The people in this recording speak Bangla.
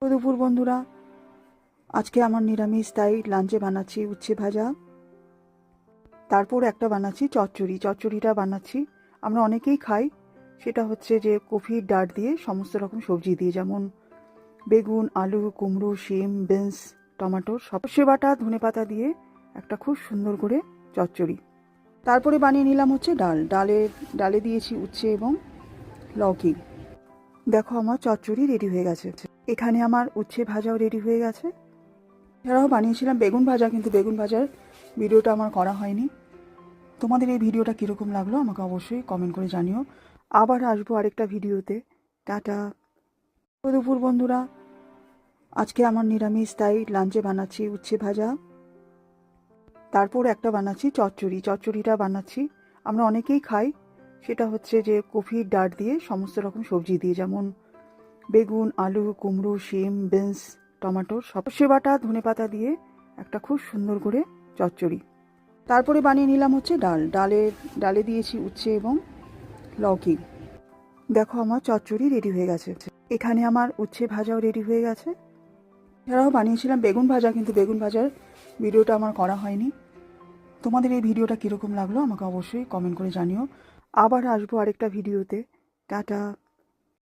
দুপুর বন্ধুরা, আজকে আমার নিরামিষ, তাই লাঞ্চে বানাচ্ছি উচ্ছে ভাজা। তারপর একটা বানাচ্ছি চচ্চড়িটা বানাচ্ছি আমরা অনেকেই খাই। সেটা হচ্ছে যে কফির ডাঁট দিয়ে সমস্ত রকম সবজি দিয়ে, যেমন বেগুন, আলু, কুমড়ো, শিম, বিনস, টমেটো, সর্ষে বাটা, ধনেপাতা দিয়ে একটা খুব সুন্দর করে চচ্চড়ি। তারপরে বানিয়ে নিলাম হচ্ছে ডালে দিয়েছি উচ্ছে এবং লৌকি। দেখো, আমার চচ্চড়ি রেডি হয়ে গেছে। এখানে আমার উচ্ছে ভাজাও রেডি হয়ে গেছে। এছাড়াও বানিয়েছিলাম বেগুন ভাজা, কিন্তু বেগুন ভাজার ভিডিওটা আমার করা হয়নি। তোমাদের এই ভিডিওটা কীরকম লাগলো আমাকে অবশ্যই কমেন্ট করে জানিও। আবার আসবো আরেকটা ভিডিওতে। টাটা। দুপুর বন্ধুরা, আজকে আমার নিরামিষ, তাই লাঞ্চে বানাচ্ছি উচ্ছে ভাজা। তারপর একটা বানাচ্ছি চচ্চড়িটা বানাচ্ছি আমরা অনেকেই খাই। সেটা হচ্ছে যে কফির ডাঁট দিয়ে সমস্ত রকম সবজি দিয়ে, যেমন বেগুন, আলু, কুমড়ো, শিম, বিনস, টমেটো, সর্ষে বাটা, ধনেপাতা দিয়ে একটা খুব সুন্দর করে চচ্চড়ি। তারপরে বানিয়ে নিলাম হচ্ছে ডালে দিয়েছি উচ্ছে এবং লৌকি। দেখো, আমার চচ্চড়ি রেডি হয়ে গেছে। এখানে আমার উচ্ছে ভাজাও রেডি হয়ে গেছে। এছাড়াও বানিয়েছিলাম বেগুন ভাজা, কিন্তু বেগুন ভাজার ভিডিওটা আমার করা হয়নি। তোমাদের এই ভিডিওটা কীরকম লাগলো আমাকে অবশ্যই কমেন্ট করে জানিও। আবার আসবো আরেকটা ভিডিওতে। টাটা।